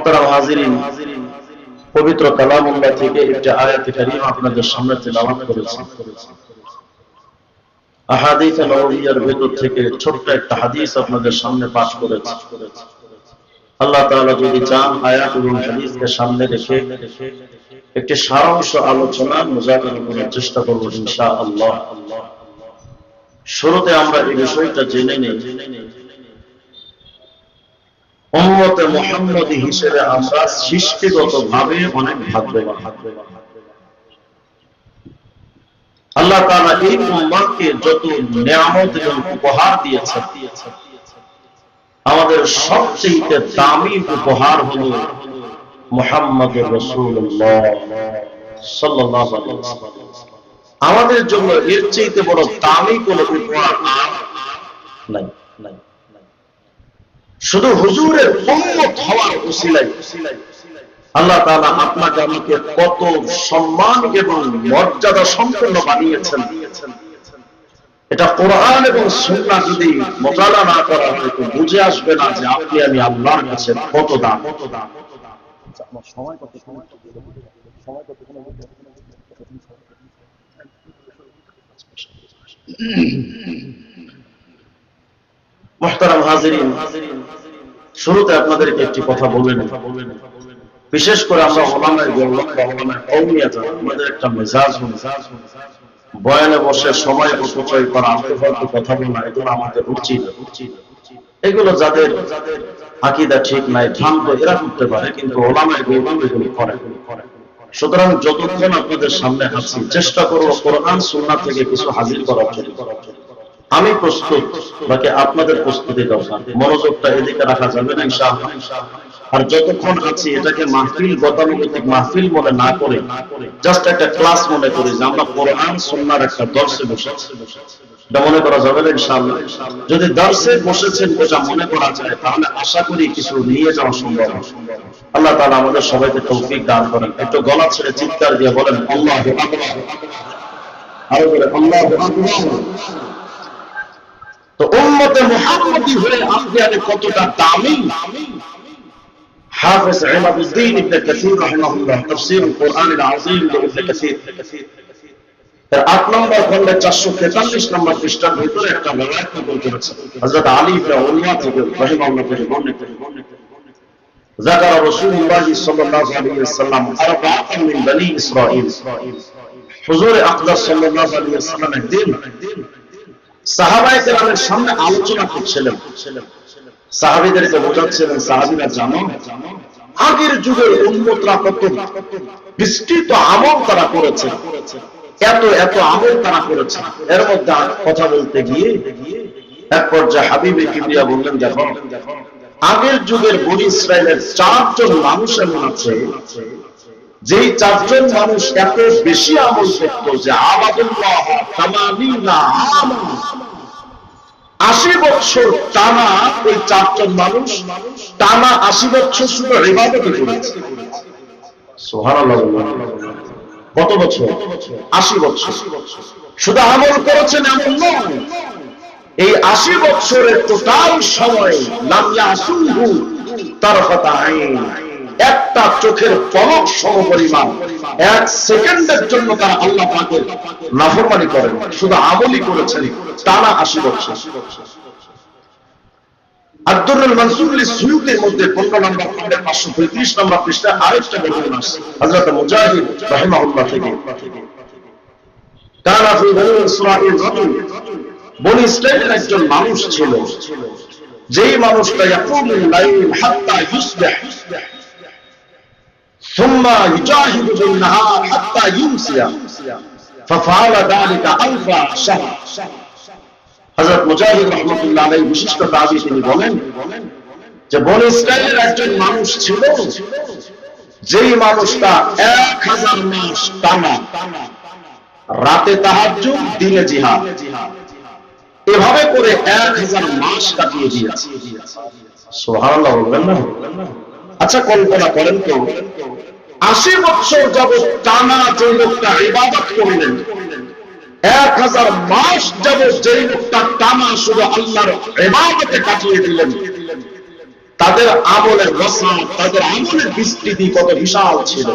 মুহতারাম হাজিরিন, পবিত্র কালামুল্লাহ থেকে একটি আয়াত কারীমা আপনাদের সামনে তেলাওয়াত করেছি। আহাদিস নববিয়ার ভিতর থেকে ছোট্ট একটা হাদিস আপনাদের সামনে পাঠ করেছি। আল্লাহ তাআলা যদি চান আয়াত এবং হাদিসকে সামনে রেখে একটি সারাংশ আলোচনা মুযাকারা করার চেষ্টা করব ইনশাআল্লাহ। শুরুতে আমরা এই বিষয়টা জেনে নেই, উম্মতে মুহাম্মদী হিসেবে আমরা সৃষ্টিগতভাবে অনেক ভাগ্যবান। আল্লাহ তাআলা এই উম্মতকে যত নিয়ামত এবং উপহার দিয়েছেন, আমাদের সবচেয়ে দামি উপহার হলো মুহাম্মদুর রাসূলুল্লাহ সাল্লাল্লাহু আলাইহি ওয়াসাল্লাম। আমাদের জন্য এর চেয়ে বড় দামি কোনো উপহার আর নাই। শুধু হুজুরের উম্মত হওয়ার উসিলায় আল্লাহ তাআলা আপনাকে আমাকে কত সম্মান এবং মর্যাদা সম্পন্ন বানিয়েছেন। এটা কোরআন এবং সুন্নাহ যদি মোতালা না করা হয় তো বুঝে আসবে না যে আপনি আমি আল্লাহর কাছে কত দাম। মুহতারাম হাজিরিন, শুরুতে আপনাদেরকে একটি কথা বলবেন। বিশেষ করে আমরা ওলামায়ে ওয়াল্লাহ ওলামায়ে কওমিয়া যারা, আমাদের একটা মেজাজ বয়ানে বসে সময় অপচয় করা, আলতু-ফালতু কথা বলা, এগুলো আমাদের রুচি না। এগুলো যাদের আকীদা ঠিক নাই, ভ্রান্ত, এরা করতে পারে, কিন্তু ওলামায়ে ওয়াল্লাহ এগুলো করে। সুতরাং যতক্ষণ আপনাদের সামনে আছি চেষ্টা করব কোরআন সুন্নাহ থেকে কিছু হাজির করার জন্য। আমি প্রস্তুত, বাকি আপনাদের প্রস্তুতি দরকার। মনোযোগটা এদিকে রাখা যাবে না ইনশাআল্লাহ। আর যতক্ষণ আছি এটাকে মাহফিল, গতানুগতিক মাহফিল মনে না করে জাস্ট একটা ক্লাস মনে করি যে আমরা কোরআন সুন্নাহর একটা দর্শে বসেছি, এটা মনে করা যাবে না ইনশাআল্লাহ। যদি দর্শে বসেছেন এটা মনে করা যায় তাহলে আশা করি কিছু নিয়ে যাওয়া সম্ভব। আল্লাহ তাআলা আমাদের সবাইকে তৌফিক দান করেন। একটু গলা ছেড়ে চিৎকার দিয়ে বলেন আল্লাহু আকবার। আরো বলে আল্লাহু আকবার। তো উম্মতে মুহাম্মদী হয়ে আপনি আমি কতটা দামি। হাফেজ ইমাদউদ্দিন ইবনে কাসীর রাহিমাহুল্লাহ তাফসীর কোরআনুল আযীম ইবনে কাসীর এর ৮ নম্বর খণ্ডে ৪৪৩ নম্বর পৃষ্ঠার ভিতরে একটা রিওয়ায়াত নকল করেছেন হযরত আলী ইবনে উমাইয়া থেকে রাহিমাহুল্লাহ থেকে বর্ণিত। যাকার রাসূলুল্লাহ সাল্লাল্লাহু আলাইহি ওয়াসাল্লাম আরবাআতান মিন বনি ইসরাঈল। হুজুর আকরাম সাল্লাল্লাহু আলাইহি ওয়াসাল্লাম একদিন সাহাবায়ে কেরামের সামনে আলোচনা করছিলেন। সাহাবীদেরকে বোঝাচ্ছিলেন, সাহাবীরা জানো আগের যুগের উম্মতরা কত বিস্তৃত আমল তারা করেছে, এত এত আমল তারা করেছে। এর মধ্যে কথা বলতে গিয়ে এক পর্যায়ে হাবিবে কিবরিয়া বললেন, দেখো আগের যুগের বনি ইসরাইলের ৪ জন মানুষ এমন আছে যেই ৪ জন মানুষ এত বেশি আমল করত যে আবাদুল্লাহ তামামিনা আমা ৮০ বছর টানা ওই ৪ জন মানুষ টানা ৮০ বছর শুধু ইবাদত করেছে। সুবহানাল্লাহ। কত বছর? ৮০ বছর শুধু আমল করেছেন এমন নয়, এই ৮০ বছরের টোটাল সময় লাম ইয়াসুহু তারফাতা আইন, একটা চোখের পলক সমপরিমাণ ১ সেকেন্ডের জন্য তারা আল্লাহ পাকের নাফরমানি করেন, শুধু আমলই করেছেন টানা ৮০ বছর। আদ-দুররুল মানসুর লিস-সুয়ুতির মধ্যে ১৫ নম্বর খণ্ডের ৫৩৫ নম্বর পৃষ্ঠায় আরেকটা বর্ণনা আছে হযরত মুজাহিদ রাহিমাহুল্লাহ থেকে। কানা ফি বনি ইসরাঈল রাজুল, বনি ইসরাঈলের একজন মানুষ ছিল, যেই মানুষটা ইয়াকুমুল লাইল হাত্তা ইউসবিহ সুম্মা ইউজাহিদু বিন-নাহার হাত্তা ইউমসিয়া ফাফআলা যালিকা আলফা শাহর। হযরত মুজাহিদ রাহমাতুল্লাহ আলাইহি বিশিষ্ট তাবী তিনি বলেন যে বনি ইসরাঈলের একজন মানুষ ছিল, যেই মানুষটা ১০০০ মাস টানা রাতে তাহাজ্জুদ দিনে জিহাদ এভাবে করে ১০০০ মাস কাটিয়ে দিয়েছে। সুবহানাল্লাহ বলবেন না? আচ্ছা কল্পনা করেন তো ৮০ বছর যাবত টানা যে লোকটা ইবাদত করলেন, ১০০০ মাস যাবত যে লোকটা টানা শুধু আল্লাহর ইবাদতে কাটিয়ে দিলেন, তাদের আমলের রসনা, তাদের আমলের বিস্তৃতি কত বিশাল ছিল।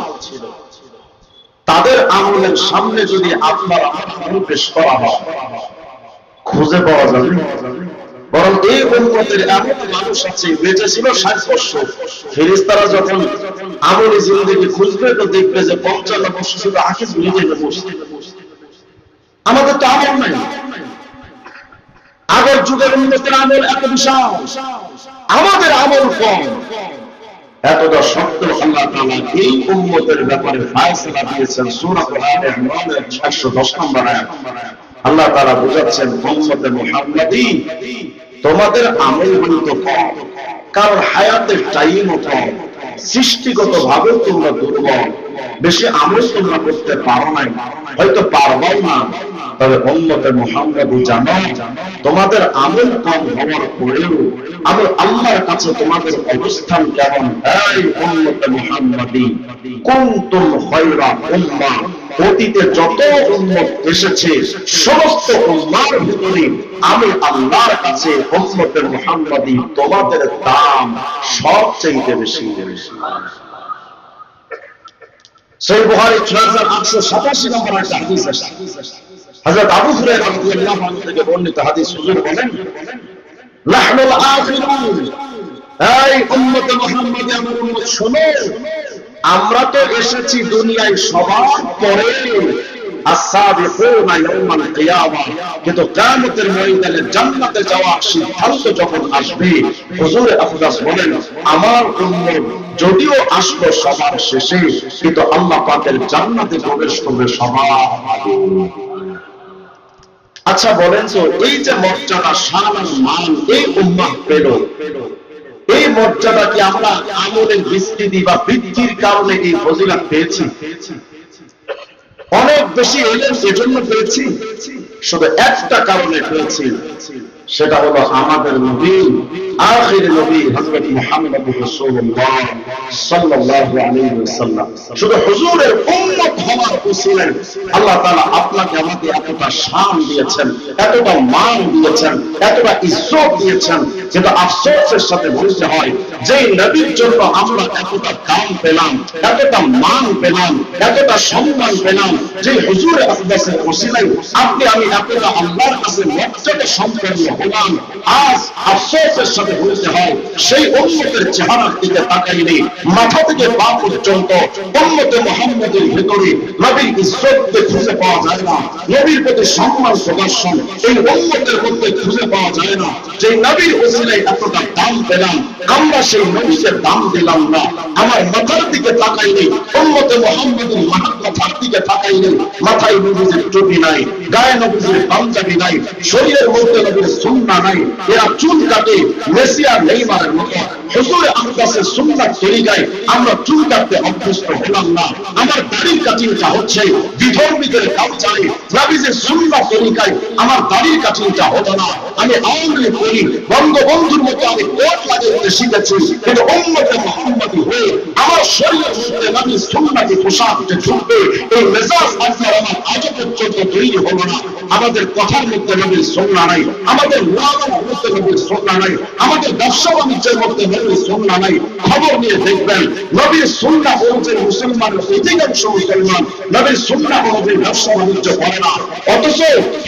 তাদের আমলের সামনে যদি আপনার আমল পেশ করা হয়, খুঁজে পাওয়া যাবে। বরং এই উম্মতের এমন মানুষ আছে বেঁচে ছিল 60 বছর, ফেরেশতারা যখন আমলে জিন্দেগি খুঁজবে তো দেখবে যে 55 বছর শুধু আঁখি ঝুলে যেতে বসে। আমাদের তো আমল নাই। আগের যুগের উম্মতের আমল এত বিশাল, আমাদের আমল কম। এতটা শক্ত আল্লাহ তাআলা এই উম্মতের ব্যাপারে ফয়সালা দিয়েছেন সূরা আলে ইমরানের 110 নম্বর আয়াত। আল্লাহ তাআলা বোঝাচ্ছেন, উম্মতে মুহাম্মাদি তোমাদের আমলগুলো তো কম, কারণ হায়াতের টাইমও কম, সৃষ্টিগত ভাবে তোমরা দুর্বল, বেশি আমল তোমরা করতে পারো নাই, হয়তো পারবাও না। তবে উম্মতে মুহাম্মাদি জানো, তোমাদের আমল কম হওয়ার পরেও আমি আল্লাহর কাছে তোমাদের অবস্থান কেমন। এই উম্মতে মুহাম্মাদি কুনতুম খায়রা উম্মাহ, অতীতে যত উম্মত এসেছে সমস্ত উম্মাহর ভিতরে আমি আল্লাহর কাছে উম্মতে মুহাম্মাদি তোমাদের দাম সবচেয়ে বেশি। সহিহ বুখারী 6887 নম্বর হাদিস আছে। হযরত আবু হুরায়রা রাদিয়াল্লাহু আনহু থেকে বর্ণিত হাদিস, হুজুর বলেন, নাহনুল আখিরুন, এই উম্মতে মুহাম্মাদি আমার উম্মত শোনো, আমরা তো এসেছি দুনিয়ায় সবার পরে, আস-সাবিকুনা ইয়াউমাল কিয়ামা, কিন্তু কিয়ামতের ময়দানে জান্নাতে যাওয়ার সিদ্ধান্ত যখন আসবে, হুজুর আকরাস বলেন, আমার উম্মত যদিও আসলো সবার শেষে, কিন্তু আল্লাহ পাকের জান্নাতে প্রবেশ করবে সবার আগে। আচ্ছা বলেন তো, এই যে মর্যাদা, শান আর মান এই উম্মাহ পেল, এই মর্যাদা কি আমরা আমলের বিস্তৃতি বা বৃদ্ধির কারণে এই ফজিলত পেয়েছি? অনেক বেশি এলেন এজন্য পেয়েছি? শুধু একটা কারণে পেয়েছি, সেটা হলো আমাদের নবী, আখির নবী হযরত মুহাম্মদুর রাসূলুল্লাহ সাল্লাল্লাহু আলাইহি ওয়াসাল্লাম। শুধু হুজুরের উম্মত হওয়ার উসিলায় আল্লাহ তাআলা আপনাকে আমাকে এতটা শান দিয়েছেন, এতটা মান দিয়েছেন, এতটা ইজ্জত দিয়েছেন, যেটা আফসোসের সাথে বলতে হয়, যে নবীর জন্য আমরা এতটা দাম পেলাম, এতটা মান পেলাম, এতটা সম্মান পেলাম, যে হুজুরের আকদাসের উসিলায় আপনি আমি এতটা আল্লাহর কাছে মর্যাদা সম্পন্ন হলাম। আজ আফসোসের সাথে বলতে হয়, সেই উম্মতের চেহারার দিকে তাকাইলে মাথা থেকে পা পর্যন্ত উম্মতে মুহাম্মাদের ভিতরে নবীর ইজ্জতকে খুঁজে পাওয়া যায় না, নবীর প্রতি সম্মান প্রদর্শন এই উম্মতের মধ্যে খুঁজে পাওয়া যায় না। যে নবীর ওসিলায় এতটা দাম পেলাম, আমরা সেই নবীকে দাম দিলাম না। আমার মাথার দিকে তাকাইলে উম্মতে মুহাম্মাদের মাথার দিকে তাকাইলে মাথায় নবীর টুপি নাই, গায়ে নবীর পাঞ্জাবি নাই, শরীরের মধ্যে নবীর সুন্নাহ নাই, এরা চুল কাটে মেসি আর নেইমারের মতো। হুজুর আকদাসের সুন্নাত তরিকায় আমরা চুল কাটতে অভ্যস্ত হলাম না। আমার দাড়ির কাটিংটা হচ্ছে বিধর্মীদের কালচারে, নবীর সুন্নাত তরিকায় আমার দাড়ির কাটিংটা হতো না। আমি আওয়ামী করি, বঙ্গবন্ধুর মতো আমি কোট লাগাইতে শিখেছি, কিন্তু উম্মতে মুহাম্মাদি হয়ে আমার শরীরের মধ্যে নবীর সুন্নাতি পোশাকটা ঢুকবে, এই মেজাজ আপনার আমার আজ পর্যন্ত তৈরি হলো না। আমাদের কথার মধ্যে নবীর সুন্নাহ নাই, আমাদের মুআমালার মধ্যে নবীর সুন্নাহ নাই, আমাদের ব্যবসা বাণিজ্যের মধ্যে নবীর সুন্নাহ নাই। খবর নিয়ে দেখবেন, নবীর সুন্নাহ অনুযায়ী মুসলমানের অধিকাংশ মুসলমান নবীর সুন্নাহ অনুযায়ী ব্যবসা বাণিজ্য করে না। অথচ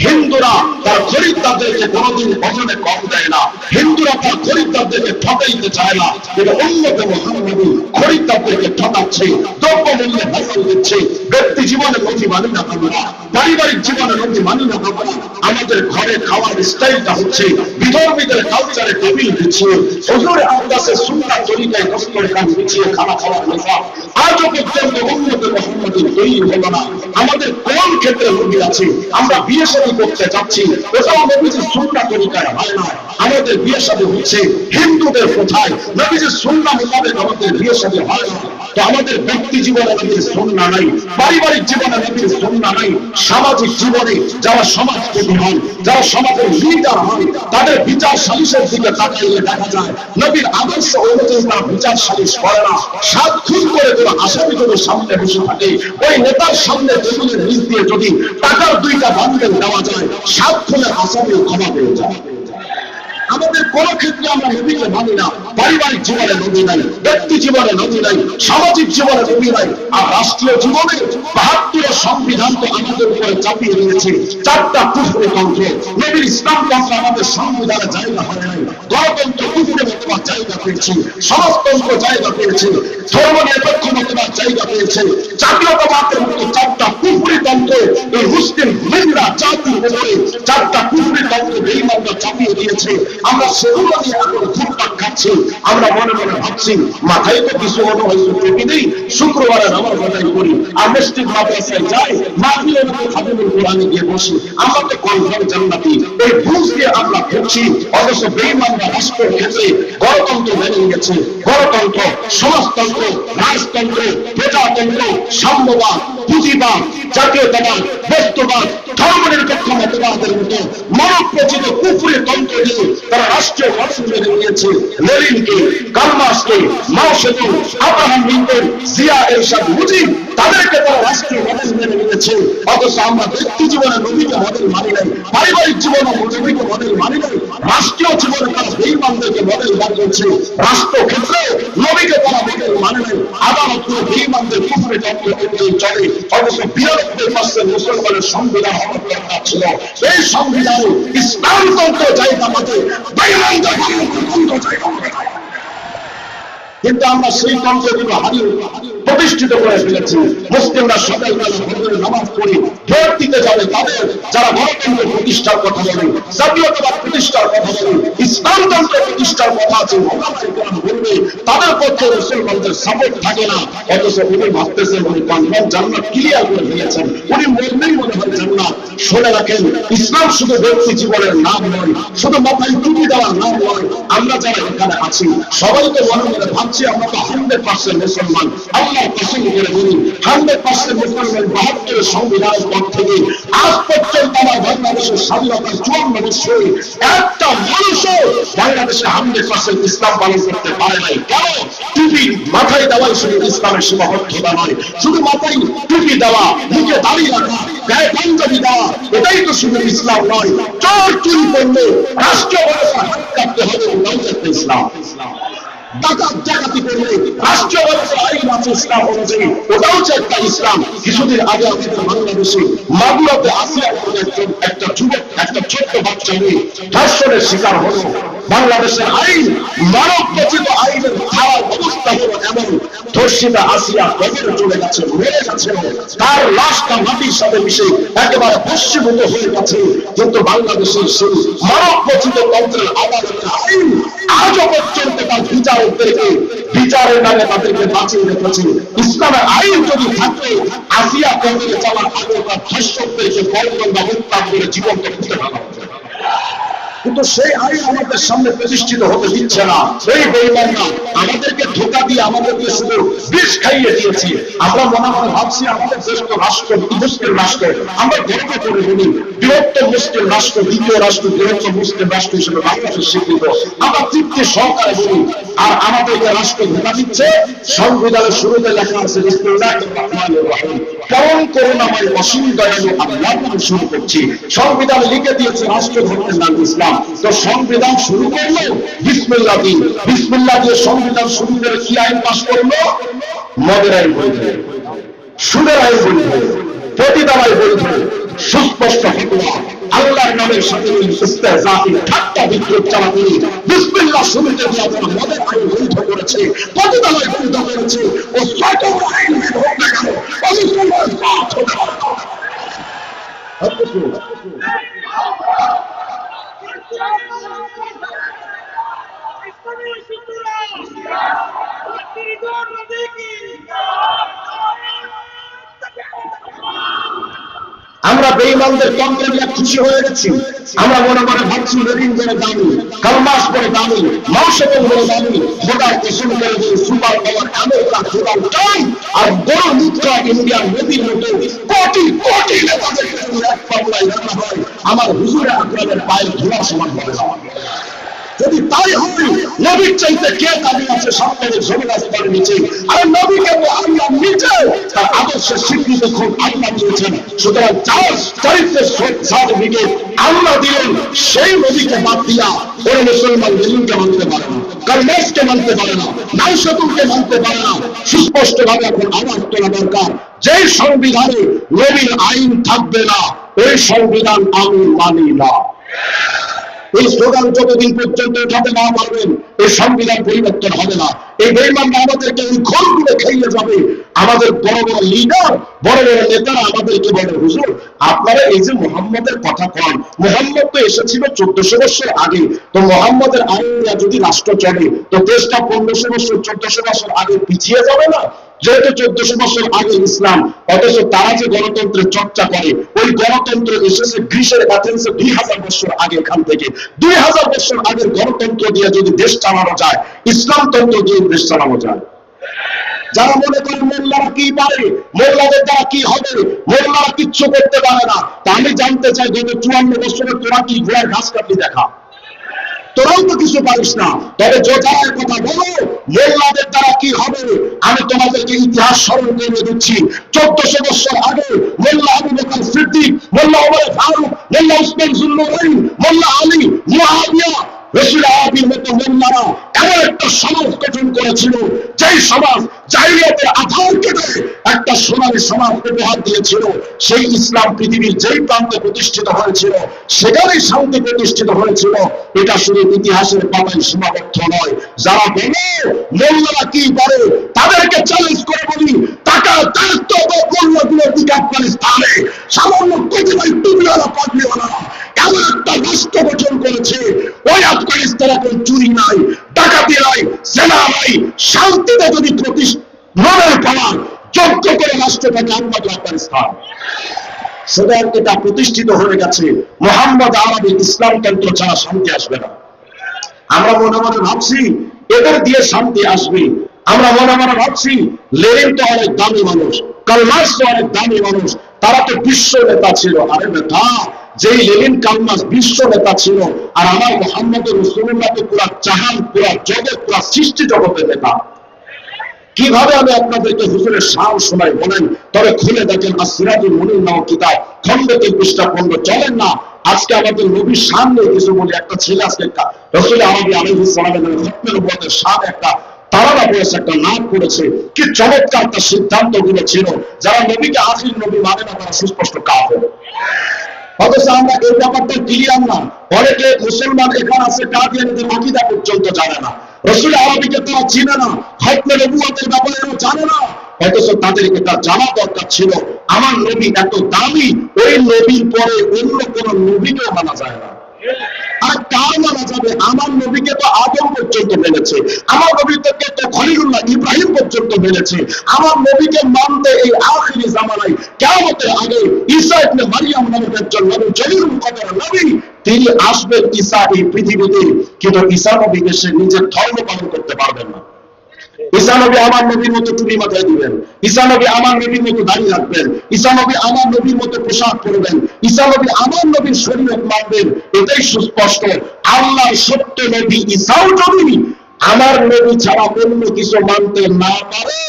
হিন্দুরা তার খরিদ্দারদেরকে কোনোদিন ওজনে কম দেয় না, হিন্দুরা তার খরিদ্দারদেরকে ঠকাইতে চায় না, কিন্তু উম্মতে মুহাম্মাদি খরিদ্দারদেরকে ঠকাচ্ছে, দ্রব্য মূল্যে ভাষণ দিচ্ছে। ব্যক্তি জীবনে নবী মানি না আমরা, পারিবারিক জীবনে নবী মানি না আমরা, আমাদের ঘরে খাওয়ার স্টাইলটা হচ্ছে বিধর্মীদের কালচারে টেবিল বিছিয়ে, হুজুর আকদাসের সুন্নাত তরিকায় দস্তরখান বিছিয়ে খানা খাওয়ার নেশা আজও পর্যন্ত উম্মতে মুহাম্মাদির তৈরি হলো না। আমাদের কোন ক্ষেত্রে নবী আছে? আমরা বিয়ে শাদী করতে যাচ্ছি, ওটাও নবীজির সুন্নাত তরিকায় হয় না। আমাদের বিয়ে শাদী হচ্ছে হিন্দুদের প্রথায়, নবীজির সুন্নাহ মোতাবেক আমাদের বিয়ে শাদী হয় না। তো আমাদের ব্যক্তি জীবনে নবীর সুন্নাহ নাই, পারিবারিক জীবনে নবীর সুন্নাহ নাই, সামাজিক জীবনে যারা সমাজপতি হন, যারা সমাজের লিডার হন, তাদের বিচার সালিশের দিকে তাকাইলে দেখা যায় নবীর আদর্শ অনুযায়ী তারা বিচার সালিশ করে না। 7 খুন করে কোনো আসামি যদি সামনে বসে থাকে, ওই নেতার সামনে টেবিলের নিচ দিয়ে যদি টাকার 2টা বান্ডেল দেওয়া যায়, 7 খুনের আসামি ক্ষমা পেয়ে যায়। আমাদের কোন ক্ষেত্রে আমরা নবীকে মানি না। পারিবারিক জীবনে নবী নাই, ব্যক্তি জীবনে নবী নাই, সামাজিক জীবনে নবী নাই, আর রাষ্ট্রীয় জীবনে ৭২ সংবিধান তো আমাদের উপরে চাপিয়ে দিয়েছে। 4টা কুফরি তন্ত্র, নবীর ইসলাম তন্ত্র আমাদের সংবিধানে জায়গা হয় নাই। গণতন্ত্র কুফরি মতবাদ জায়গা পেয়েছে, সমাজতন্ত্র জায়গা পেয়েছে, ধর্ম নিরপেক্ষ মতবাদ জায়গা পেয়েছে, জাতীয়তাবাদের মতো 4টা কুফরি তন্ত্র এই মুসলিম মেয়েরা জাতির উপরে 4টা কুফরি তন্ত্র বেঈমানরা চাপিয়ে দিয়েছে। আমরা সেগুলো নিয়ে এখন ঘুরপাক খাচ্ছি। আমরা মনে মনে ভাবছি মাথায় তো কিছু মনে হয়েছে টুপি নেই, শুক্রবারে নামাজ আদায় করি, আর মসজিদ মাদ্রাসায় যাই, মাহফিলে খাদিমুল কোরআনে গিয়ে বসি, আমরা তো কনফার্ম জান্নাতি। এই বুঝ দিয়ে আমরা ঘুরছি, অথচ বেঈমানরা রাষ্ট্রের ক্ষেত্রে গণতন্ত্র মেনে নিয়েছে। গণতন্ত্র, সমাজতন্ত্র, রাজতন্ত্র, প্রজাতন্ত্র, সাম্যবাদ, পুঁজিবাদ, জাতীয়তাবাদ, বস্তুবাদ, ধর্মনিরপেক্ষ মতবাদের মতো মানবরচিত কুফরি তন্ত্র দিয়ে তারা রাষ্ট্রীয় গঠন মেনে নিয়েছে। লেনিনকে, কার্ল মার্ক্সকে, মাও সেতুং, আব্রাহাম লিঙ্কন, জিয়া এরশাদ মুজিব, তাদেরকে তারা রাষ্ট্রীয় মডেল মেনে নিয়েছে। অথচ আমরা ব্যক্তি জীবনে নবীকে মডেল মানি নাই, পারিবারিক জীবনে নবীকে মডেল মানি নাই, রাষ্ট্রীয় জীবনে তারা বেঈমানদেরকে মডেল বানিয়েছে। রাষ্ট্র ক্ষেত্রে নবীকে তারা মডেল মানে নাই, আদালত বেঈমানদের কুফরি তন্ত্র অনুযায়ী চলে। অথচ ৯২% মুসলমানের সংবিধান হওয়ার দরকার ছিল। এই সংবিধানে ইসলামতন্ত্র জায়গা পাবে, বেঈমানদের তন্ত্র জায়গা পাবে। কিন্তু আমরা সেই তন্ত্রগুলো হারিয়ে প্রতিষ্ঠিত করে ফেলেছি। মুসলিমরা সকালবেলা ফজরের নামাজ পড়ে ভোট দিতে যাবে, তাদের যারা গণতন্ত্র প্রতিষ্ঠার কথা বলে, জাতীয়তাবাদ প্রতিষ্ঠার কথা বলে, ইসলামতন্ত্র প্রতিষ্ঠার কথা আছে, বলবে, তাদের পক্ষে মুসলমানদের সাপোর্ট থাকে না। অথচ উনি ভাবতেছেন উনি কনফার্ম জান্নাত ক্লিয়ার করে ফেলেছেন, উনি মরলেই মনে হয় জান্নাত। শুনে রাখেন, ইসলাম শুধু ব্যক্তি জীবনের নাম নয়, শুধু মাথায় টুপি দেওয়ার নাম নয়। আমরা যারা এখানে আছি সবাই তো মনে মনে ভাবছি আমরা তো 100% মুসলমান। আল্লাহ কসম করে বলি 100% মুসলমান। ৭২ সংবিধানের পর থেকে আজ পর্যন্ত আমার বাংলাদেশের স্বাধীনতার ৫৪ বছরে একটা মানুষও বাংলাদেশে 100% ইসলাম পালন করতে পারে নাই। কেন? টুপি মাথায় দেওয়াই শুধু ইসলামের সীমাবদ্ধতা নয়, শুধু মাথায় টুপি দেওয়া, মুখে দাঁড়িয়ে রাখা, গায়ে পাঞ্জাবি দেওয়া, এটাই তো শুধু ইসলাম নয়। চোর চুরি করলে রাষ্ট্রীয় ব্যবস্থা হাত কাটতে হবে, ওটাই একটা ইসলাম। ডাকাত ডাকাতি করলে রাষ্ট্রীয় ব্যবস্থা আইন আছে ইসলাম অনুযায়ী, ওটাও হচ্ছে একটা ইসলাম। কিছুদিন আগে আমাদের বাংলাদেশে মাগুরাতে আসিয়া একটা যুবক, একটা ছোট্ট বাচ্চা মেয়ে ধর্ষণের শিকার হলো। বাংলাদেশের আইন, মানব রচিত আইনের খারাপ অবস্থা হলো এমন, ধর্ষিতা আসিয়া কবরে চলে গেছে, মরে গেছে, তার লাশটা মাটির সাথে মিশে একেবারে ভস্মীভূত হয়ে গেছে। কিন্তু বাংলাদেশের সেই মানব রচিত তন্ত্রের আদালতের আইন আজও পর্যন্ত তার বিচারের নামে তাদেরকে বাঁচিয়ে রেখেছে। ইসলামের আইন যদি থাকলে আসিয়া কবরে যাওয়ার আগে তার ধর্ষকদেরকে গণতন্ত্র হত্যা করে জীবন্ত খুঁজে ফেলা হচ্ছে। কিন্তু সেই আইন আমাদের সামনে প্রতিষ্ঠিত হতে দিচ্ছে না। সেই বেঈমানরা আমাদেরকে ধোঁকা দিয়ে আমাদেরকে শুধু বিষ খাইয়ে দিয়েছে। আমরা মনে মনে ভাবছি আমাদের দেশ তো রাষ্ট্র, মুসলিম রাষ্ট্র, আমরা গর্ব করে বলি বৃহত্তর মুসলিম রাষ্ট্র, দ্বিতীয় রাষ্ট্র, বৃহত্তর মুসলিম রাষ্ট্র হিসেবে বাংলাদেশ স্বীকৃত, আমরা তৃপ্তি সহকারে বলি। আর আমাদেরকে রাষ্ট্র ধোঁকা দিচ্ছে। সংবিধানের শুরুতে লেখা আছে বিসমিল্লাহির রহমানির রহিম, পরম করুণাময় অসীম দয়ালু আল্লাহর নামে শুরু করছি। সংবিধানে লিখে দিয়েছে রাষ্ট্র ধর্মের নাম ইসলাম। তো সংবিধান শুরু করলো বিসমিল্লাহ দিয়ে, বিসমিল্লাহ দিয়ে সংবিধান শুরু করে কি আইন পাস করলো? মদের আইন বৈধ, সুদের আইন বৈধ, পতিতার আইন বৈধ, সুস্পষ্ট ফতোয়া, আল্লাহর নামের সাথে ইস্তেহজা'i ঠাট্টা বিদ্রুপ চালাতে বিসমিল্লাহ শুরুতে দিয়ে তারা মদের আইন বৈধ করেছে, পতিতার আইন বৈধ করেছে। ও যত আইন বৈধ হোক না কেন, মুসলমান সাথ হতে পারে না। আমরা বেঈমানদের তন্ত্র নিয়ে খুশি হয়ে গেছি। আমরা মনে মনে ভাবছি লেনিন বলে দামি, কার্ল মার্ক্স বলে দামি, মাও সেতুং বলে দামি, খোদার কসম করে বলে সুপার পাওয়ার আমেরিকা, খোদার টান আর বড় মুদ্রা ইন্ডিয়ার মোদির মতো কোটি কোটি নেতাদেরকে এক পাল্লায় রাখা হয়, আমার হুজুরে আকরামের পায়ের ধোলা সমান হবে না। যদি তাই হয়, নবীর চাইতে কে দাবি আছে সম্মানের জমিন আসমানের নিচে? আর নবীকে তো আল্লাহ নিজে তার আদর্শের স্বীকৃতি খুব আল্লাহ দিয়েছেন। সুতরাং যার চরিত্রের সার্টিফিকেট আল্লাহ দিলেন, সেই নবীকে বাদ দিয়া ওই মুসলমান দিনকে মানতে পারে না, কর্মেশকে মানতে পারে না, নাইশতুলকে মানতে পারে না। সুস্পষ্ট ভাবে এখন আওয়াজ তোলা দরকার, যে সংবিধানে নবীর আইন থাকবে না ওই সংবিধান আমি মানি না। এই স্লোগান যতদিন পর্যন্ত উঠাতে না পারবেন এই সংবিধান পরিবর্তন হবে না। এই বেঈমানরা আমাদেরকে এই ঘোরগুলো খেয়ে যাবে। আমাদের বড় বড় লিডার, বড় বড় নেতারা আমাদেরকে বলে, হুজুর আপনারা এই যে মুহাম্মদের কথা কন, মুহাম্মদ তো এসেছিল 1400 বছর আগে, তো মুহাম্মদের আইন যদি রাষ্ট্র চলে তো দেশটা 1500 বছর 1400 বছর আগে পিছিয়ে যাবে না? যেহেতু 1400 বছর আগে ইসলাম, অথচ তারা যে গণতন্ত্রের চর্চা করে, ওই গণতন্ত্র এসেছে গ্রিসের অ্যাথেন্সে 2000 বছর আগে। এখান থেকে 2000 বছর আগের গণতন্ত্র দিয়ে যদি দেশ চালানো যায়, ইসলাম তন্ত্র দিয়ে দেশ চালানো যায়। যারা মনে করেন মোল্লারা কি পারে, মোল্লাদের দ্বারা কি হবে, মোল্লারা কিচ্ছু করতে পারে না, তা আমি জানতে চাই গত 54 বছরে তোরা কি ঘোড়ার ঘাস কাটলি দেখা? তোরাও তো কিছু পারিস না। তবে যোদ্ধার কথা বলো, মোল্লাদের দ্বারা কি হবে? আমি তোমাদেরকে ইতিহাস স্মরণ করে দিচ্ছি। 1400 বছর আগে মোল্লা আবু বকর সিদ্দিক, মোল্লা ওমর ফারুক, মোল্লা উসমান যুন্নুরাইন, মোল্লা আলী, মুআবিয়া, রাসূল আরবির মতো মোল্লারা এমন একটা সমাজ গঠন করেছিল, যেই সমাজ জাহিলিয়াতের আধার কেটে একটা সোনালী সমাজ উপহার দিয়েছিল। সেই ইসলাম পৃথিবীর যেই প্রান্তে প্রতিষ্ঠিত হয়েছিল সেখানেই শান্তি প্রতিষ্ঠিত হয়েছিল। এটা শুধু ইতিহাসের পাতায় সীমাবদ্ধ নয়। যারা বলে মোল্লারা কি করে, তাদেরকে চ্যালেঞ্জ করে বলি, টাকা দায়িত্ব মোল্লাগুলোর দিকে আফগানিস্তানে সামান্য কতিপয় টুপিওয়ালা পাগড়িওয়ালা এমন একটা রাষ্ট্র গঠন করেছে, ওই আফগানিস্তান এখন চুরি নাই, ডাকাতি নাই, জেনা নাই, শান্তিতে যদি মনের পাওয়ার যোগ্য করে রাষ্ট্রটাকে একমাত্র আফগানিস্তান। সুতরাং এটা প্রতিষ্ঠিত হয়ে গেছে, মুহাম্মদ আরবি ইসলাম তন্ত্র ছাড়া শান্তি আসবে না। আমরা মনে মনে ভাবছি এদের দিয়ে শান্তি আসবে, আমরা মনে মনে ভাবছি লেনিন তো অনেক দামি মানুষ, কার্ল মার্কস তো অনেক দামি মানুষ, তারা তো বিশ্ব নেতা ছিল। আরে বেটা, যেই লেনিন কার্ল মার্কস বিশ্ব নেতা ছিল, আর আমার মুহাম্মদ রাসূলুল্লাহ তো পুরা জাহান, পুরা জগৎ, পুরা সৃষ্টি জগতের নেতা। কিভাবে আমি আপনাদেরকে হুজুরের শান শোনাই বলেন? তবে খুলে দেখেন আসিরাতুল মুনির নামক কিতাব, খণ্ড 3 পৃষ্ঠা 15। চলেন না আজকে আমাদের নবীর শান নিয়ে কিছু বলি। একটা ছেলে আজকে একটা রাসূল আরবি আলাইহিস সালামের খতমে নবুয়তের শান একটা তারানা পড়েছে, একটা নাম করেছে। কি চমৎকার তার সিদ্ধান্তগুলো ছিল। যারা নবীকে আখির নবী মানে না তারা সুস্পষ্ট কাফের। অথচ আমরা এই ব্যাপারটা ক্লিয়ার না। অনেকে মুসলমান এখানে আছে কাদিয়ানীদের আকীদা পর্যন্ত জানে না, রাসূল আরবিকে তারা চিনে না, খতমে নবুয়তের ব্যাপারেও জানে না। অথচ তাদের এটা জানা দরকার ছিল, আমার নবী এত দামি, ওই নবীর পরে অন্য কোন নবীকেও মানা যায় না। আর কার মানা যাবে? আমার নবীকে তো আদম পর্যন্ত মেনেছে, আমার নবীকে তো খলিলুল্লাহ ইব্রাহিম পর্যন্ত মেনেছে। আমার নবীকে মানতে এই আখিরি জামানায় কিয়ামতের আগে ঈসা ইবনে মারইয়াম নামক একজন নবী, জলিলুল কদর নবী, তিনি আসবেন ঈসা এই পৃথিবীতে, কিন্তু ঈসা নবী এসে নিজের ধর্ম পালন করতে পারবেন না। ঈসা নবী আমার নবীর মতো টুপি মাথায় দিবেন, ঈসা নবী আমার নবীর মতো দাড়ি রাখবেন, ঈসা নবী আমার নবীর মতো পোশাক পরবেন, ঈসা নবী আমার নবীর শরীয়ত মানবেন। এটাই সুস্পষ্ট। আল্লাহর সত্য নবী ঈসাও যদি আমার নবী ছাড়া অন্য কিছু মানতে না পারে,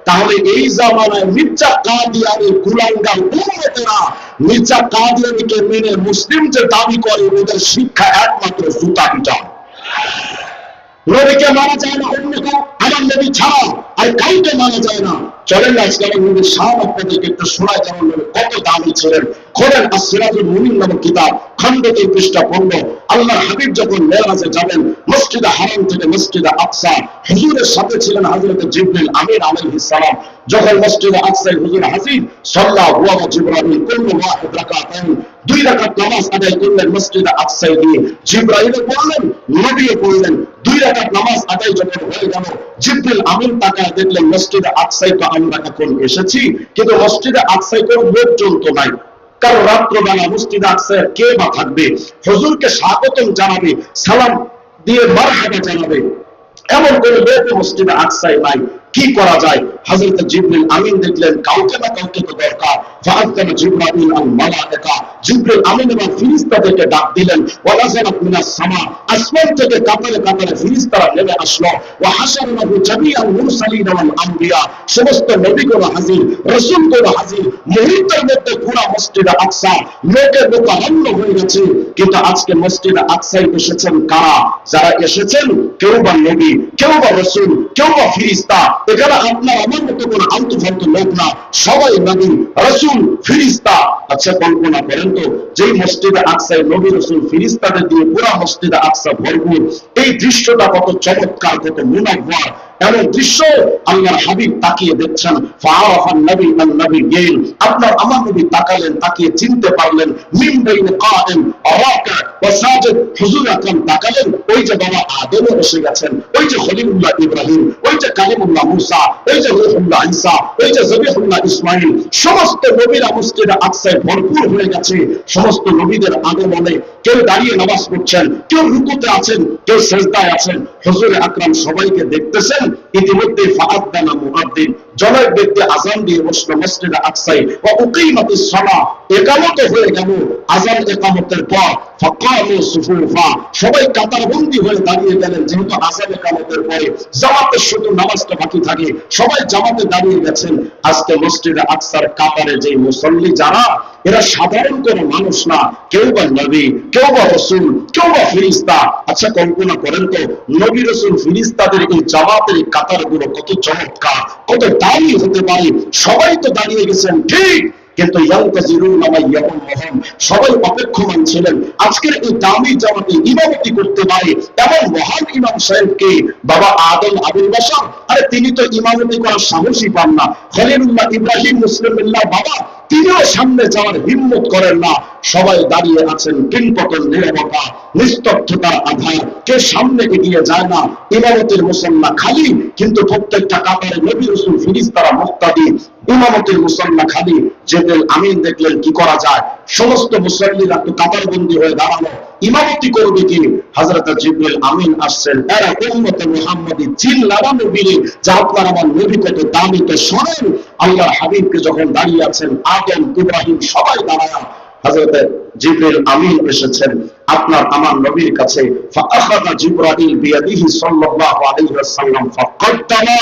তাহলে এই জামানায় মির্জা কাদিয়ানীর কুলাঙ্গার উম্মতেরা মির্জা কাদিয়ানীকে মেনে মুসলিম যে দাবি করে, ওদের শিক্ষা একমাত্র জুতা পিটা। নবীকে মানা যায় না অন্য কেউ, আমার নবী ছাড়া আর কাউকে মানা যায় না। চলেন না আজকে আমার নবীর শান আপনাদেরকে একটু শোনায়, যেমন নবী কত দামি ছিলেন। খোলেন আসিরাতুল মুনির নামক কিতাব, খণ্ড 3 পৃষ্ঠা 15। আল্লাহর হাবিব যখন মেরাজে যাবেন মসজিদে হারাম থেকে মসজিদে আকসা, হুজুরের সাথে ছিলেন হযরত জিবরিল আমিন আলাইহিস সালাম। যখন মসজিদে আকসায় হুজুর হাজির, সাল্লাল্লাহু ওয়া জিবরাইল কুল্লু ওয়াহিদ রাকাতাইন, 2 রাকাত নামাজ আদায় করলেন মসজিদে আকসায় গিয়ে। জিবরাইল বললেন, নবীও বললেন, 2 রাকাত নামাজ আদায় যখন হয়ে গেল, জিবরিল আমিন তাকায় দেখলেন মসজিদে আকসায় তো আমরা এখন এসেছি, কিন্তু মসজিদে আকসায় কোনো লোকজন তো নাই। কারণ রাত্রবেলা মসজিদে আকসায় কে বা থাকবে? হুজুরকে স্বাগতম জানাবে, সালাম দিয়ে মারহাবা জানাবে, এমন কোন লোক মসজিদে আকসায় নাই। কি করা যায়? হযরত জিবরিল আমিন দেখলেন কাউকে না কাউকে তো দরকার। ফাআযানা জিবরাইল আল মালায়েকা, জিবরিল আমিন এবং ফেরেশতাদেরকে ডাক দিলেন। ওয়া নাযালাত মিনাস সামা, আসমান থেকে কাতারে কাতারে ফেরেশতারা নেমে আসলো। ওয়া হাশারা লাহু জামিআল মুরসালিন ওয়াল আম্বিয়া, সমস্ত নবীগণ হাজির, রাসূলগণ হাজির। মুহূর্তের মধ্যে পুরো মসজিদে আকসা লোকে লোকারণ্য হয়ে গেছে। কিন্তু আজকে মসজিদে আকসায় এসেছেন কারা? যারা এসেছেন কেউ বা নবী, কেউ বা রাসূল, কেউ বা ফেরেশতা। এখানে আপনার আমার মতো কোনো আলতু ফালতু লোক না, সবাই নবী, রাসূল, ফেরেশতা। আচ্ছা কল্পনা করেন তো, যেই মসজিদে আকসায় নবী, রাসূল, ফেরেশতাদের দিয়ে পুরো মসজিদে আকসা ভরপুর, এই দৃশ্যটা কত চমৎকার, কত মুনাফফার। এমন দৃশ্য আল্লাহর হাবিব তাকিয়ে দেখছেন। ফাআরাফান নবী আন নবিয়্যিন, আপনার আমার নবী তাকালেন, তাকিয়ে চিনতে পারলেন। মিন বাইনি কাইম রাকা ওয়া সাজিদ, হুজুর আকরাম তাকালেন, ওই যে বাবা আদম এসে গেছেন, ওই যে খলিলুল্লাহ ইব্রাহিম, ওই যে কালিমুল্লাহ মুসা, ওই যে রূহুল্লাহ ঈসা, ওই যে জবিহুল্লাহ ইসমাঈল, সমস্ত নবীরা মসজিদে আকসায় ভরপুর হয়ে গেছে। সমস্ত নবীদের আগমনে কেউ দাঁড়িয়ে নামাজ পড়ছেন, কেউ রুকুতে আছেন, কেউ সিজদায় আছেন। হুজুর আকরাম সবাইকে দেখতেছেন। ইতিমধ্যে ফাআযানা মুআদ্দিন, জনক ব্যক্তি আযান দিয়ে বসলো মসজিদে আকসায়। ওয়া উকিমাতিস সালাহ, ইকামত হয়ে গেল। আযান ইকামতের পর ফাকামু সুফুফা, সবাই কাতারবন্দি হয়ে দাঁড়িয়ে গেলেন। যেহেতু আযান ইকামতের পরে জামাতের শুধু নামাজটা বাকি থাকে, সবাই জামাতে দাঁড়িয়ে গেছেন। আজকে মসজিদে আকসার কাতারে যে মুসল্লি যারা, এরা সাধারণ কোনো মানুষ না, কেউ বা নবী, কেউ বা রাসূল, কেউ বা ফেরেশতা। আচ্ছা কল্পনা করেন তো, নবী, রাসূল, ফেরেশতাদের এই জামাতের এই কাতারগুলো কত চমৎকার, কত দামি হতে পারে। সবাই তো দাঁড়িয়ে গেছেন ঠিক, কিন্তু ইয়ানতাজিরুনা মা ইয়াকুমুহুম, সবাই অপেক্ষমান ছিলেন আজকের এই দামি জামাতে ইমামতি করতে পারে এমন মহান ইমাম সাহেবকে। বাবা আদম আবুল বাশার, আরে তিনি তো ইমামতি করার সাহসই পান না। খলিলুল্লাহ ইব্রাহিম মুসলিমুল্লাহ বাবা, তিনিও সামনে যাওয়ার হিম্মত করেন না। সবাই দাঁড়িয়ে আছেন কিংপতন নীরবতা, নিস্তব্ধতার আধার, কে সামনে এগিয়ে যায় না। ইমামতের মুসল্লা খালি, কিন্তু প্রত্যেকটা কাতারে নবী, রাসূল, ফেরেশতারা মুক্তাদি। ইমামতের মুসল্লা খালি। জিবরিল আমিন দেখলেন কি করা যায়। সমস্ত মুসল্লিরা তো কাতারবন্দি হয়ে দাঁড়ানো, ইমামতি করবে কি? হযরত জিবরিল আমিন আসছেন। এরা উম্মতে মুহাম্মাদি চিল্লানো নবীরে, যা আপনার আমার নবী কত দামি, তো শোনেন। আল্লাহর হাবিবকে যখন দাঁড়িয়ে আছেন, আদম, ইব্রাহিম সবাই দাঁড়ায়, হযরত জিবরিল আমিন এসেছেন আপনার আমার নবীর কাছে। ফাআখাযা জিবরাইল বিয়াদিহি সাল্লাল্লাহু আলাইহি ওয়াসাল্লাম ফাকাদ্দামা,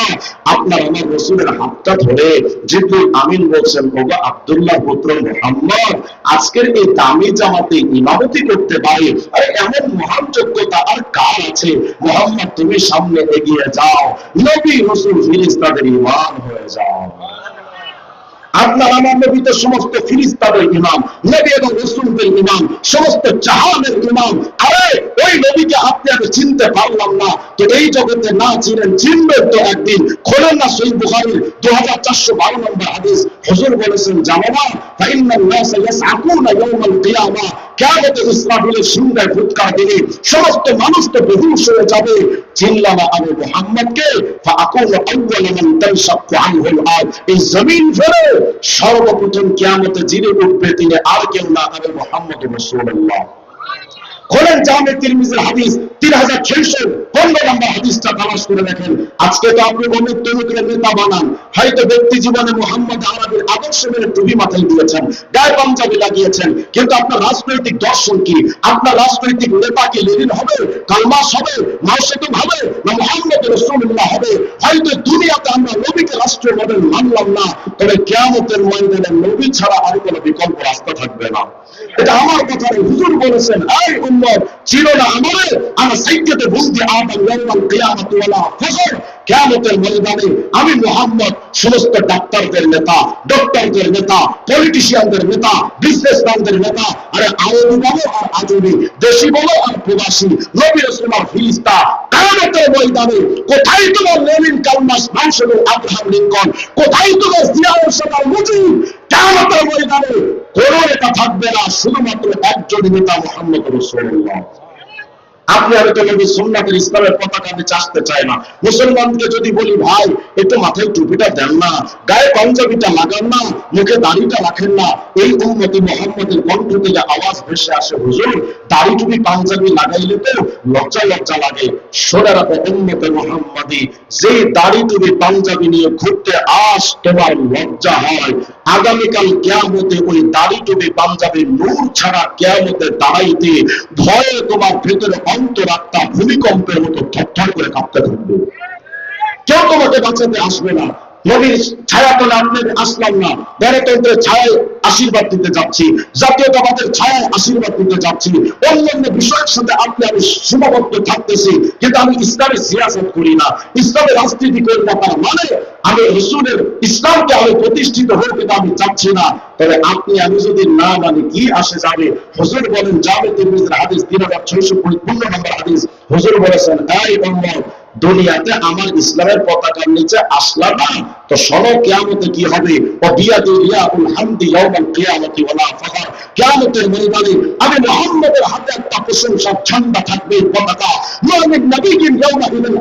আপনার আমার রাসূলের হাতটা ধরে জিবরিল আমিন বলছেন, ওগো আব্দুল্লাহ পুত্র মুহাম্মদ, আজকের এই দামি জামাতে ইমামতি করতে পারে, আরে এমন মহান যোগ্যতা আর কার আছে? মুহাম্মদ তুমি সামনে এগিয়ে যাও, নবী, রাসূল, ফেরেশতাদের ইমাম হয়ে যাও। আপনার আমার নবী তো সমস্ত ফেরেশতাদের ইমাম, নবী এবং রাসূলদের ইমাম, সমস্ত জাহানের ইমাম। আরে ওই নবীকে আপনি আমি চিনতে পারলাম না, তো এই জগতে না চিনেন, চিনবেন তো একদিন। খোলেন না সহিহ বুখারীর 2412 নম্বর হাদিস। হুজুর বলেছেন, জানো না, ফাইন্নান নাস ইয়াসআকুনা ইয়াওমাল কিয়ামা, কিয়ামতে ইসরাফিলের সিংহায় ফুৎকার দিলে সমস্ত মানুষ তো বেহুশ হয়ে যাবে। চিনলা না আমি মুহাম্মদকে, ফাআকুনু আউওয়ালা মান তানশাক্কু আনহুল আরদ, এই জমিন ফেলে সর্বপ্রথম কিয়ামতে যিনি উঠবে তিনি আর কেউ না, আমি মুহাম্মদুর রাসূলুল্লাহ। খোলেন জামে তিরমিজির হাদিস 3615 নম্বর হাদিসটা তালাশ করে দেখেন। আজকে তো আপনি অনেক তরুণের নেতা বানান, হয়তো ব্যক্তি জীবনে মুহাম্মদ আরবির আদর্শ মেনে টুপি মাথায় দিয়েছেন, গায়ে পাঞ্জাবি লাগিয়েছেন, কিন্তু আপনার রাজনৈতিক দর্শন কি? আপনার রাজনৈতিক নেতা কি লেনিন হবে, কালমাস হবে, মাও সেতুং হবে, না মুহাম্মদ রাসূলুল্লাহ হবে? হয়তো দুনিয়াতে আমরা নবীকে রাষ্ট্রীয় মডেল মানলাম না, তবে কিয়ামতের ময়দানে নবী ছাড়া আর কোনো বিকল্প রাস্তা থাকবে না। এটা আমার কথা নয়, হুজুর বলেছেন, এই উম্মত ছিল না আমারে, ana সাইয়্যিদে বুলদি আদম ইয়াউমাল কিয়ামতি ওয়ালা ফখর, কিয়ামতের ময়দানে আমি মুহাম্মদ সমস্ত ডাক্তারদের নেতা, ডক্টরদের নেতা, পলিটিশিয়ানদের নেতা, বিজনেসম্যানদের নেতা, আরে আরবি বলো আর আজমি, দেশি বলো আর প্রবাসী, নবী রাসূল আর ফেরেশতা, কিয়ামতের ময়দানে কোথায় তোমার লেনিন, কালমাস, মার্শাল, আব্রাহাম লিঙ্কন, কোথায় তোমার জিয়াউর সাদার মুজিব? কিয়ামতের ময়দানে কোন নেতা থাকবে না, শুধুমাত্র একজন নেতা, মুহাম্মদ রাসূলুল্লাহ। আপনি আর তো নবী সুন্নাতের ইসলামের পতাকা নিচে আসতে চায় না। মুসলমানকে যদি বলি, ভাই একটু মাথায় টুপিটা দেন না, গায়ে পাঞ্জাবিটা লাগান না, মুখে দাড়িটা রাখেন না, এই উম্মতে মুহাম্মদের কণ্ঠ থেকে আওয়াজ ভেসে আসে, হুজুর দাড়ি টুপি পাঞ্জাবি লাগাইলে তো লজ্জা লজ্জা লাগে। শোনা রাখো উম্মতে মুহাম্মাদি, যে দাড়ি টুপি পাঞ্জাবি নিয়ে ঘুরতে আস তোমার লজ্জা হয়, আগামীকাল কিয়ামতে ওই দাড়ি টুপি পাঞ্জাবি নূর ছাড়া কিয়ামতে দাঁড়াইতে ভয়ে তোমার ভেতরে অন্তরাত্মা ভূমিকম্পের মতো থরথর করে কাঁপতে থাকবে। কেউ তোমাকে বাঁচাতে আসবে না। নবীর ছায়াতলে আপনাদের আসলাম না, গণতন্ত্রের ছায়ায় আশীর্বাদ দিতে যাচ্ছি, জাতীয়তাবাদের ছায়ায় আশীর্বাদ দিতে যাচ্ছি, অন্যান্য বিষয়ের সাথে আপনি আমি সীমাবদ্ধ থাকতেছি, কিন্তু আমি ইসলামের সিয়াসত করি না, ইসলামের রাজনীতি করি না। তার মানে আমি রসুলের ইসলামকে আমি প্রতিষ্ঠিত হোক এটা আমি চাচ্ছি না। তবে আপনি আমি যদি না মানি কি আসে যাবে? হুজুর বলেন, জামে তিরমিজির হাদিস 3655 নম্বর হাদিস, হুজুর বলেছেন, এই উম্মত, দুনিয়াতে আমার ইসলামের পতাকার নিচে আসলা না তো শোনো কিয়ামতে কি হবে। ও বিয়াদি রিয়াউল হামদি ইয়াউমাল কিয়ামতি ওয়ালা ফাখর, কিয়ামতের ময়দানে আমি মুহাম্মদের হাতে একটা প্রশংসার ঝান্ডা থাকবে, পতাকা। নবী নবীগণ ইয়াউমা ইযিন